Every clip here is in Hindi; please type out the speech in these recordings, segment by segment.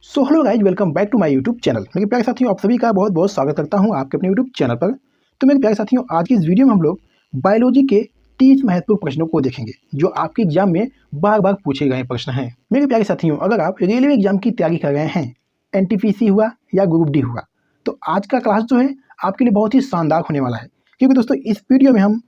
So hello guys, welcome back to my YouTube channel. मेरे प्यारे साथियों, आप सभी का बहुत बहुत स्वागत करता हूं आपके अपने यूट्यूब चैनल पर। तो मेरे प्यारे साथियों, आज की इस वीडियो में हम लोग बायोलॉजी के 30 महत्वपूर्ण प्रश्नों को देखेंगे जो आपके एग्जाम में बार बार पूछे गए प्रश्न हैं। मेरे प्यारे साथियों, अगर आप रेलवे एग्जाम की तैयारी कर रहे हैं, NTPC हुआ या ग्रुप डी हुआ, तो आज का क्लास जो है आपके लिए बहुत ही शानदार होने वाला है। क्योंकि दोस्तों इस वीडियो में हम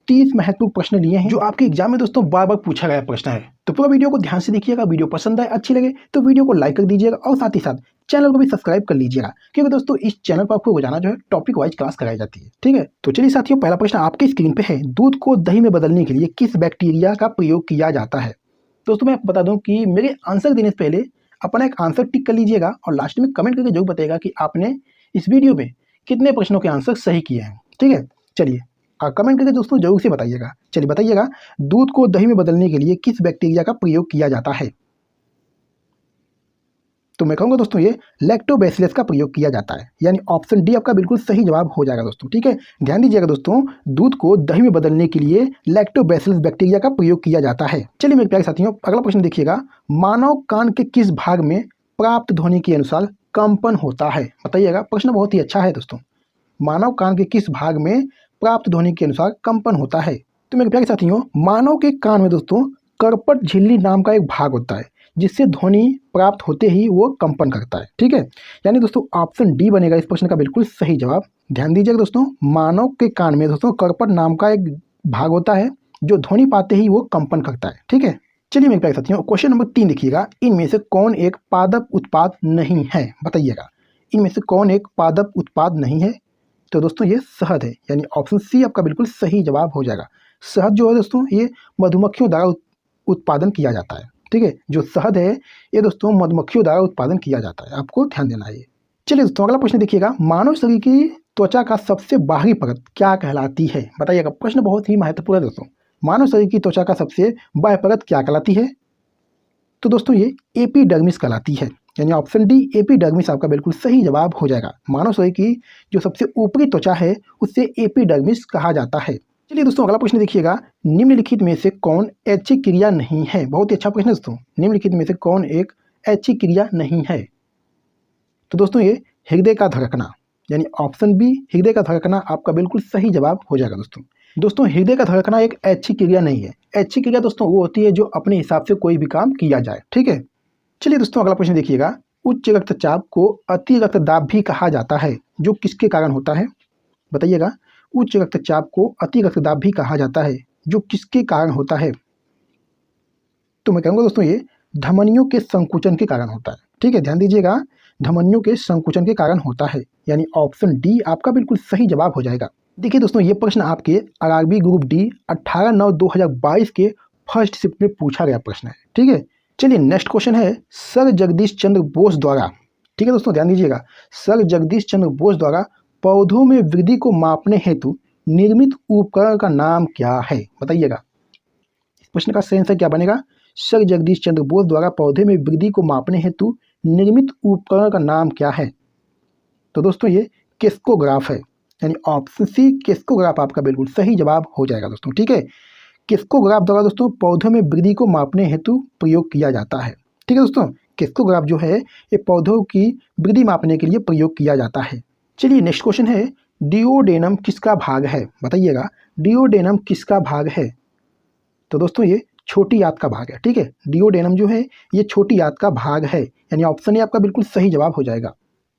30 महत्वपूर्ण प्रश्न लिए हैं जो आपके एग्जाम में दोस्तों बार बार पूछा गया प्रश्न है। तो पूरा वीडियो को ध्यान से देखिएगा। वीडियो पसंद आए, अच्छी लगे तो वीडियो को लाइक कर दीजिएगा और साथ ही साथ चैनल को भी सब्सक्राइब कर लीजिएगा, क्योंकि दोस्तों इस चैनल पर आपको रोजाना जो है टॉपिक वाइज क्लास कराई जाती है। ठीक है, तो चलिए साथियों, पहला प्रश्न आपके स्क्रीन पे है। दूध को दही में बदलने के लिए किस बैक्टीरिया का प्रयोग किया जाता है? दोस्तों मैं आपको बता दूं कि मेरे आंसर देने से पहले अपना एक आंसर टिक कर लीजिएगा और लास्ट में कमेंट करके जरूर बताइएगा कि आपने इस वीडियो में कितने प्रश्नों के आंसर सही किए हैं। ठीक है, चलिए कमेंट करके दोस्तों जरूर से बताइएगा। चलिए बताइएगा, दूध को दही में बदलने के लिए किस बैक्टीरिया का प्रयोग किया जाता है? तो मैं कहूँगा दोस्तों ये लैक्टोबैसिलस का प्रयोग किया जाता है, यानी ऑप्शन डी आपका बिल्कुल सही जवाब हो जाएगा दोस्तों। ठीक है, ध्यान दीजिएगा दोस्तों, दूध को दही में बदलने के लिए लैक्टोबैसिलस बैक्टीरिया का प्रयोग किया जाता है। चलिए मेरे प्यारे साथियों, अगला प्रश्न देखिएगा। मानव कान के किस भाग में प्राप्त ध्वनि के अनुसार कंपन होता है? बताइएगा, प्रश्न बहुत ही अच्छा है दोस्तों। मानव कान के किस भाग में प्राप्त ध्वनि के अनुसार कंपन होता है? तो मेरे प्यारे साथियों, मानव के कान में दोस्तों कर्पट झिल्ली नाम का एक भाग होता है जिससे ध्वनि प्राप्त होते ही वो कंपन करता है। ठीक है, यानी दोस्तों ऑप्शन डी बनेगा इस प्रश्न का बिल्कुल सही जवाब। ध्यान दीजिएगा दोस्तों, मानव के कान में दोस्तों कर्पट नाम का एक भाग होता है जो ध्वनि पाते ही वो कंपन करता है। ठीक है, चलिए मेरे प्यारे साथियों, क्वेश्चन नंबर 3 देखिएगा। इनमें से कौन एक पादप उत्पाद नहीं है? बताइएगा, इनमें से कौन एक पादप उत्पाद नहीं है? तो दोस्तों ये शहद है, यानी ऑप्शन सी आपका बिल्कुल सही जवाब हो जाएगा। शहद जो है दोस्तों ये मधुमक्खियों द्वारा उत्पादन किया जाता है। ठीक है, जो शहद है ये दोस्तों मधुमक्खियों द्वारा उत्पादन किया जाता है, आपको ध्यान देना है। चलिए दोस्तों अगला प्रश्न देखिएगा। मानव शरीर की त्वचा का सबसे बाहरी परत क्या कहलाती है? बताइएगा, प्रश्न बहुत ही महत्वपूर्ण है दोस्तों। मानव शरीर की त्वचा का सबसे बाह्य परत क्या कहलाती है? तो दोस्तों ये एपिडर्मिस कहलाती है, यानी ऑप्शन डी एपिडर्मिस आपका बिल्कुल सही जवाब हो जाएगा। मानव शरीर की जो सबसे ऊपरी त्वचा है उसे एपिडर्मिस कहा जाता है। चलिए दोस्तों अगला प्रश्न देखिएगा। निम्नलिखित में से कौन ऐच्छिक क्रिया नहीं है? बहुत ही अच्छा प्रश्न है दोस्तों। निम्नलिखित में से कौन एक ऐच्छिक क्रिया नहीं है? तो दोस्तों ये हृदय का धड़कना, यानी ऑप्शन बी हृदय का धड़कना आपका बिल्कुल सही जवाब हो जाएगा दोस्तों। दोस्तों हृदय का धड़कना एक ऐच्छिक क्रिया नहीं है। ऐच्छिक क्रिया दोस्तों वो होती है जो अपने हिसाब से कोई भी काम किया जाए। ठीक है, चलिए दोस्तों अगला प्रश्न देखिएगा। उच्च रक्तचाप को अति रक्तदाब भी कहा जाता है, जो किसके कारण होता है? बताइएगा, उच्च रक्तचाप को अति रक्तदाब भी कहा जाता है जो किसके कारण होता है? तो मैं कहूँगा दोस्तों ये धमनियों के संकुचन के कारण होता है। ठीक है, ध्यान दीजिएगा, धमनियों के संकुचन के कारण होता है, यानी ऑप्शन डी आपका बिल्कुल सही जवाब हो जाएगा। देखिए दोस्तों ये प्रश्न आपके RRB ग्रुप डी 18/9/2022 के फर्स्ट शिफ्ट में पूछा गया प्रश्न है। ठीक है, चलिए नेक्स्ट क्वेश्चन है सर जगदीश चंद्र बोस द्वारा, ठीक है दोस्तों ध्यान दीजिएगा, सर जगदीश चंद्र बोस द्वारा पौधों में वृद्धि को मापने हेतु निर्मित उपकरण का नाम क्या है? बताइएगा, इस प्रश्न का सही आंसर क्या बनेगा? सर जगदीश चंद्र बोस द्वारा पौधे में वृद्धि को मापने हेतु निर्मित उपकरण का नाम क्या है? तो दोस्तों ये किस्कोग्राफ है, यानी ऑप्शन सी किस्कोग्राफ आपका बिल्कुल सही जवाब हो जाएगा दोस्तों। ठीक है, किस्कोग्राफ द्वारा दोस्तों पौधों में वृद्धि को मापने हेतु प्रयोग किया जाता है। ठीक है दोस्तों, किस्कोग्राफ जो है ये पौधों की वृद्धि मापने के लिए प्रयोग किया जाता है। चलिए नेक्स्ट क्वेश्चन है डिओडेनम किसका भाग है? बताइएगा, डिओडेनम किसका भाग है? तो दोस्तों ये छोटी आंत का भाग है। ठीक है, डिओडेनम जो है ये छोटी आंत का भाग है, यानी ऑप्शन ए आपका बिल्कुल सही जवाब हो जाएगा।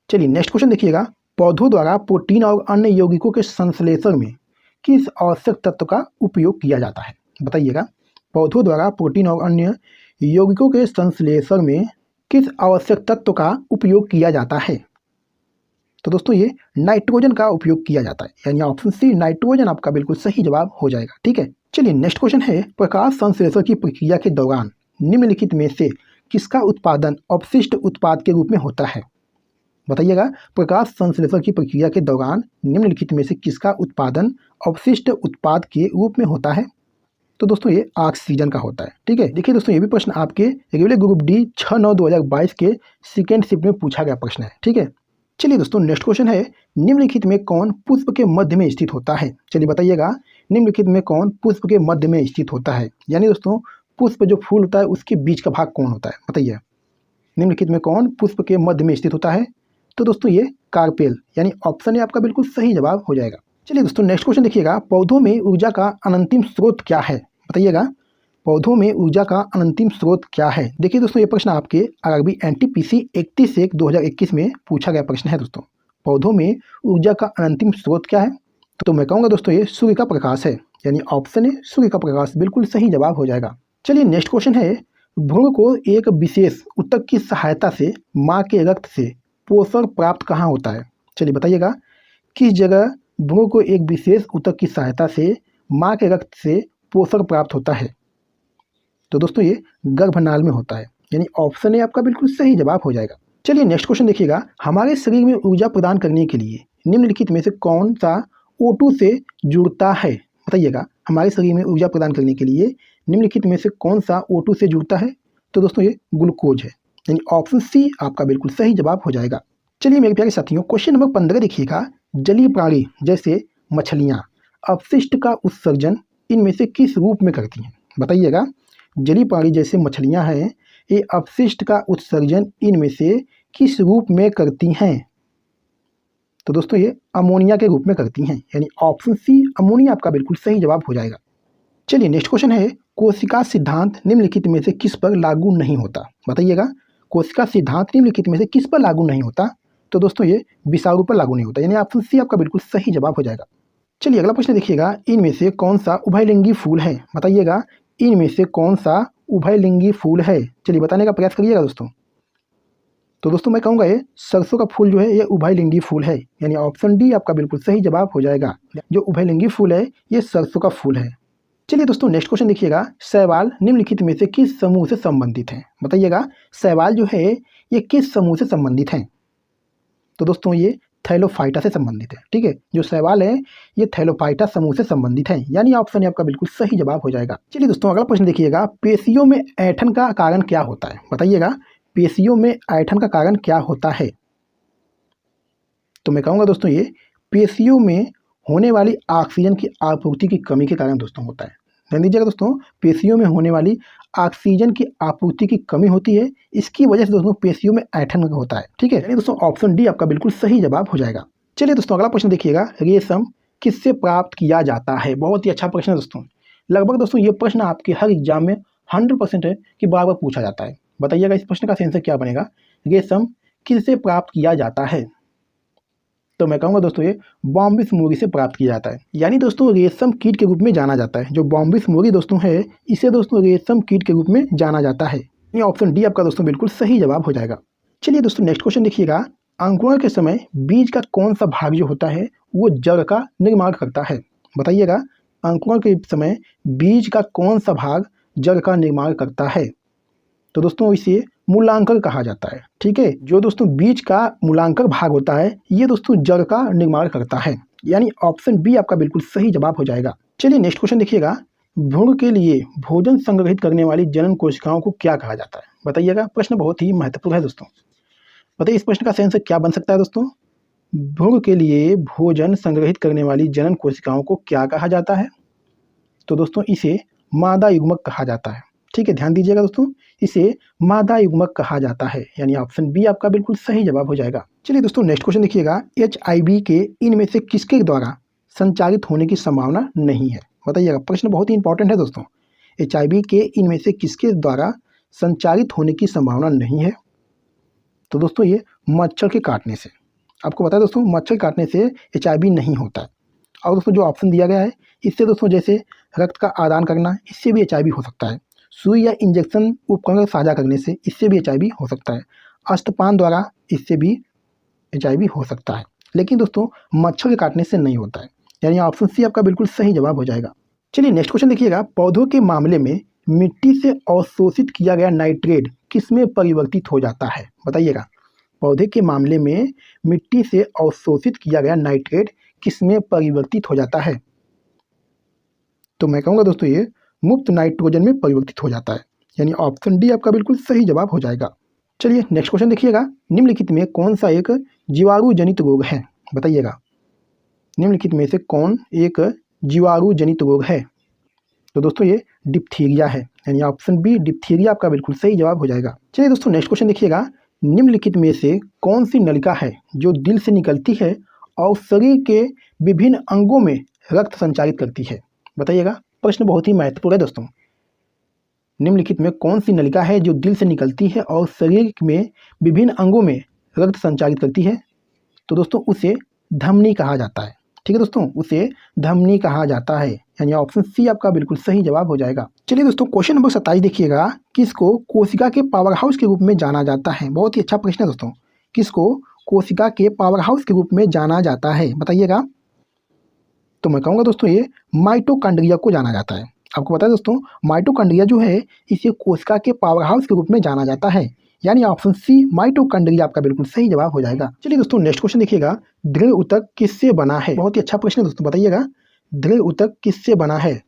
चलिए नेक्स्ट क्वेश्चन देखिएगा। पौधों द्वारा प्रोटीन और अन्य यौगिकों के संश्लेषण में किस आवश्यक तत्व का उपयोग किया जाता है? बताइएगा, पौधों द्वारा प्रोटीन और अन्य यौगिकों के संश्लेषण में किस आवश्यक तत्व का उपयोग किया जाता है? तो दोस्तों ये नाइट्रोजन का उपयोग किया जाता है, यानी ऑप्शन सी नाइट्रोजन आपका बिल्कुल सही जवाब हो जाएगा। ठीक है, चलिए नेक्स्ट क्वेश्चन है प्रकाश संश्लेषण की प्रक्रिया के दौरान निम्नलिखित में से किसका उत्पादन अपशिष्ट उत्पाद के रूप में होता है? बताइएगा, प्रकाश संश्लेषण की प्रक्रिया के दौरान निम्नलिखित में से किसका उत्पादन अपशिष्ट उत्पाद के रूप में होता है? तो दोस्तों ये ऑक्सीजन का होता है। ठीक है, देखिए दोस्तों ये भी प्रश्न आपके रेलवे ग्रुप डी 6/9/2022 के सेकेंड शिफ्ट में पूछा गया प्रश्न है। ठीक है, चलिए दोस्तों नेक्स्ट क्वेश्चन है निम्नलिखित में कौन पुष्प के मध्य में स्थित होता है? चलिए बताइएगा, निम्नलिखित में कौन पुष्प के मध्य में स्थित होता है? यानी दोस्तों पुष्प जो फूल होता है उसके बीच का भाग कौन होता है? बताइए, निम्नलिखित में कौन पुष्प के मध्य में स्थित होता है? तो दोस्तों ये कार्पेल, यानी ऑप्शन ए आपका बिल्कुल सही जवाब हो जाएगा। चलिए दोस्तों नेक्स्ट क्वेश्चन देखिएगा, पौधों में ऊर्जा का अनंतिम स्रोत क्या है? बताइएगा, पौधों में ऊर्जा का अनंतिम स्रोत क्या है? देखिए दोस्तों, ये प्रश्न आपके आरआरबी एनटीपीसी 31/1/2021 में पूछा गया प्रश्न है दोस्तों। पौधों में ऊर्जा का अनंतिम स्रोत क्या है? तो मैं कहूँगा दोस्तों ये सूर्य का प्रकाश है, यानी ऑप्शन ए सूर्य का प्रकाश बिल्कुल सही जवाब हो जाएगा। चलिए नेक्स्ट क्वेश्चन है, भ्रूण को एक विशेष ऊतक की सहायता से माँ के रक्त से पोषण प्राप्त कहाँ होता है? चलिए बताइएगा, किस जगह भ्रूण को एक विशेष ऊतक की सहायता से माँ के रक्त से पोषण प्राप्त होता है? तो दोस्तों ये गर्भनाल में होता है, यानी ऑप्शन ए आपका बिल्कुल सही जवाब हो जाएगा। चलिए नेक्स्ट क्वेश्चन देखिएगा, हमारे शरीर में ऊर्जा प्रदान करने के लिए निम्नलिखित में से कौन सा O2 से जुड़ता है? बताइएगा, हमारे शरीर में ऊर्जा प्रदान करने के लिए निम्नलिखित में से कौन सा O2 से जुड़ता है? तो दोस्तों ये ग्लूकोज है, यानी ऑप्शन सी आपका बिल्कुल सही जवाब हो जाएगा। चलिए मेरे प्यारे साथियों, क्वेश्चन नंबर 15 देखिएगा, जलीय प्राणी जैसे मछलियाँ अपशिष्ट का उत्सर्जन इनमें से किस रूप में करती हैं? बताइएगा, जलीय प्राणी जैसे मछलियाँ हैं, ये अपशिष्ट का उत्सर्जन इनमें से किस रूप में करती हैं? तो दोस्तों ये अमोनिया के रूप में करती हैं, यानी ऑप्शन सी अमोनिया आपका बिल्कुल सही जवाब हो जाएगा। चलिए नेक्स्ट क्वेश्चन है, कोशिका सिद्धांत निम्नलिखित में से किस पर लागू नहीं होता? बताइएगा, कोशिका सिद्धांत निम्नलिखित में से किस पर लागू नहीं होता? तो दोस्तों ये विषाणु पर लागू नहीं होता, यानी ऑप्शन सी आपका बिल्कुल सही जवाब हो जाएगा। चलिए अगला प्रश्न देखिएगा, इनमें से कौन सा उभयलिंगी फूल है? बताइएगा, इनमें से कौन सा उभयलिंगी फूल है? चलिए बताने का प्रयास करिएगा दोस्तों। तो दोस्तों मैं कहूँगा ये सरसों का फूल जो है ये उभयलिंगी फूल है, यानी ऑप्शन डी आपका बिल्कुल सही जवाब हो जाएगा। जो उभयलिंगी फूल है ये सरसों का फूल है। चलिए दोस्तों नेक्स्ट क्वेश्चन देखिएगा, शैवाल निम्नलिखित में से किस समूह से संबंधित हैं? बताइएगा, शैवाल जो है ये किस समूह से संबंधित हैं? तो दोस्तों ये थैलोफाइटा से संबंधित है। ठीक है, जो शैवाल है ये थैलोफाइटा समूह से संबंधित है, यानी ऑप्शन आपका बिल्कुल सही जवाब हो जाएगा। चलिए दोस्तों अगला प्रश्न देखिएगा, पेशियों में ऐंठन का कारण क्या होता है? बताइएगा, पेशियों में ऐंठन का कारण क्या होता है? तो मैं कहूँगा दोस्तों ये पेशियों में होने वाली ऑक्सीजन की आपूर्ति की कमी के कारण दोस्तों होता है। ध्यान दीजिएगा दोस्तों, पेशियों में होने वाली ऑक्सीजन की आपूर्ति की कमी होती है, इसकी वजह से दोस्तों पेशियों में ऐंठन होता है। ठीक है, यानी दोस्तों ऑप्शन डी आपका बिल्कुल सही जवाब हो जाएगा। चलिए दोस्तों अगला प्रश्न देखिएगा, रेशम किससे प्राप्त किया जाता है? बहुत ही अच्छा प्रश्न है दोस्तों। लगभग दोस्तों ये प्रश्न आपके हर एग्जाम में 100% है कि बार बार पूछा जाता है। बताइएगा इस प्रश्न का आंसर क्या बनेगा? रेशम किससे प्राप्त किया जाता है? तो मैं कहूँगा दोस्तों ये बॉम्बिस मुर्गी से प्राप्त किया जाता है, यानी दोस्तों रेशम कीट के रूप में जाना जाता है। जो बॉम्बिस मुर्गी दोस्तों है इसे दोस्तों रेशम कीट के रूप में जाना जाता है। ये ऑप्शन डी आपका दोस्तों बिल्कुल सही जवाब हो जाएगा। चलिए दोस्तों नेक्स्ट क्वेश्चन देखिएगा, अंकुरण के समय बीज का कौन सा भाग जो होता है वो जड़ का निर्माण करता है? बताइएगा, अंकुरण के समय बीज का कौन सा भाग जड़ का निर्माण करता है? तो दोस्तों इसे मूलांकर कहा जाता है। ठीक है, जो दोस्तों बीज का मूलांकर भाग होता है ये दोस्तों जड़ का निर्माण करता है, यानी ऑप्शन बी आपका बिल्कुल सही जवाब हो जाएगा। चलिए नेक्स्ट क्वेश्चन देखिएगा, भ्रूण के लिए भोजन संग्रहित करने वाली जनन कोशिकाओं को क्या कहा जाता है? बताइएगा, प्रश्न बहुत ही महत्वपूर्ण है दोस्तों। बताइए इस प्रश्न का आंसर क्या बन सकता है दोस्तों? भ्रूण के लिए भोजन संग्रहित करने वाली जनन कोशिकाओं को क्या कहा जाता है? तो दोस्तों इसे मादा युग्मक कहा जाता है। ठीक है, ध्यान दीजिएगा दोस्तों, इसे मादा युग्मक कहा जाता है, यानी ऑप्शन बी आपका बिल्कुल सही जवाब हो जाएगा। चलिए दोस्तों नेक्स्ट क्वेश्चन देखिएगा, HIV के इनमें से किसके द्वारा संचारित होने की संभावना नहीं है? बताइएगा, प्रश्न बहुत ही इंपॉर्टेंट है दोस्तों। HIV के इनमें से किसके द्वारा संचारित होने की संभावना नहीं है? तो दोस्तों ये मच्छर के काटने से। आपको पता है दोस्तों, मच्छर काटने से HIV नहीं होता है। और दोस्तों जो ऑप्शन दिया गया है इससे दोस्तों जैसे रक्त का आदान करना, इससे भी HIV हो सकता है। सुई या इंजेक्शन उपकरण साझा करने से, इससे भी HIV हो सकता है। स्तनपान द्वारा इससे भी HIV हो सकता है, लेकिन दोस्तों मच्छर के काटने से नहीं होता है, यानी ऑप्शन सी आपका बिल्कुल सही जवाब हो जाएगा। चलिए नेक्स्ट क्वेश्चन देखिएगा, पौधों के मामले में मिट्टी से अवशोषित किया गया नाइट्रेट किसमें परिवर्तित हो जाता है? बताइएगा, पौधे के मामले में मिट्टी से अवशोषित किया गया नाइट्रेट किसमें परिवर्तित हो जाता है? तो मैं कहूँगा दोस्तों ये मुक्त नाइट्रोजन में परिवर्तित हो जाता है, यानी ऑप्शन डी आपका बिल्कुल सही जवाब हो जाएगा। चलिए नेक्स्ट क्वेश्चन देखिएगा, निम्नलिखित में कौन सा एक जीवाणु जनित रोग है? बताइएगा, निम्नलिखित में से कौन एक जीवाणु जनित रोग है? तो दोस्तों ये डिप्थीरिया है, यानी ऑप्शन बी डिप्थीरिया आपका बिल्कुल सही जवाब हो जाएगा। चलिए दोस्तों नेक्स्ट क्वेश्चन देखिएगा, निम्नलिखित में से कौन सी नलिका है जो दिल से निकलती है और शरीर के विभिन्न अंगों में रक्त संचारित करती है? बताइएगा, प्रश्न बहुत ही महत्वपूर्ण है दोस्तों। निम्नलिखित में कौन सी नलिका है जो दिल से निकलती है और शरीर में विभिन्न अंगों में रक्त संचारित करती है? तो दोस्तों उसे धमनी कहा जाता है। ठीक है दोस्तों, उसे धमनी कहा जाता है, यानी ऑप्शन सी आपका बिल्कुल सही जवाब हो जाएगा। चलिए दोस्तों क्वेश्चन नंबर 27 देखिएगा, किसको कोशिका के पावर हाउस के रूप में जाना जाता है? बहुत ही अच्छा प्रश्न है दोस्तों। किसको कोशिका के पावर हाउस के रूप में जाना जाता है, बताइएगा। तो मैं कहूँगा दोस्तों ये माइटोकॉन्ड्रिया को जाना जाता है। आपको पता है दोस्तों, माइटोकॉन्ड्रिया जो है इसे कोशिका के पावर हाउस के रूप में जाना जाता है, यानी ऑप्शन सी माइटोकॉन्ड्रिया आपका बिल्कुल सही जवाब हो जाएगा। चलिए दोस्तों नेक्स्ट क्वेश्चन देखिएगा, दृढ़ ऊतक किससे बना है? बहुत ही अच्छा प्रश्न है दोस्तों, बताइएगा दृढ़ ऊतक किससे बना है?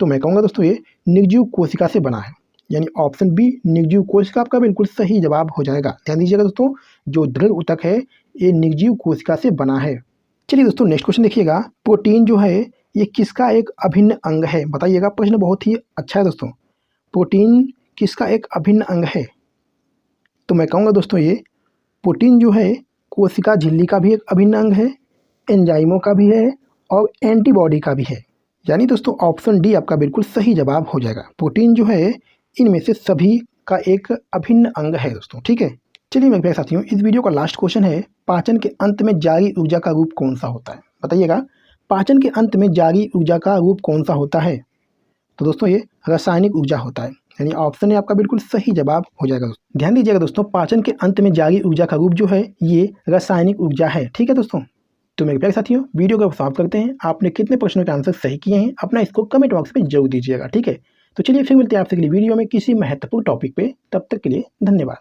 तो मैं कहूँगा दोस्तों ये निर्जीव कोशिका से बना है, यानी ऑप्शन बी निर्जीव कोशिका आपका बिल्कुल सही जवाब हो जाएगा। ध्यान दीजिएगा दोस्तों, जो दृढ़ ऊतक है ये निर्जीव कोशिका से बना है। चलिए दोस्तों नेक्स्ट क्वेश्चन देखिएगा, प्रोटीन जो है ये किसका एक अभिन्न अंग है? बताइएगा, प्रश्न बहुत ही अच्छा है दोस्तों। प्रोटीन किसका एक अभिन्न अंग है? तो मैं कहूँगा दोस्तों ये प्रोटीन जो है कोशिका झिल्ली का भी एक अभिन्न अंग है, एंजाइमों का भी है और एंटीबॉडी का भी है, यानी दोस्तों ऑप्शन डी आपका बिल्कुल सही जवाब हो जाएगा। प्रोटीन जो है इनमें से सभी का एक अभिन्न अंग है दोस्तों। ठीक है, चलिए मेरे प्यारे साथियों इस वीडियो का लास्ट क्वेश्चन है, पाचन के अंत में जारी ऊर्जा का रूप कौन सा होता है? बताइएगा, पाचन के अंत में जारी ऊर्जा का रूप कौन सा होता है? तो दोस्तों ये रासायनिक ऊर्जा होता है, यानी ऑप्शन ए आपका बिल्कुल सही जवाब हो जाएगा दोस्तों। ध्यान दीजिएगा दोस्तों, पाचन के अंत में जारी ऊर्जा का रूप जो है ये रासायनिक ऊर्जा है। ठीक है दोस्तों, तो मेरे प्यारे साथियों वीडियो को सॉल्व करते हैं। आपने कितने प्रश्नों के आंसर सही किए हैं अपना इसको कमेंट बॉक्स में जरूर दीजिएगा। ठीक है, तो चलिए फिर मिलते हैं आपसे अगली वीडियो में किसी महत्वपूर्ण टॉपिक पे। तब तक के लिए धन्यवाद।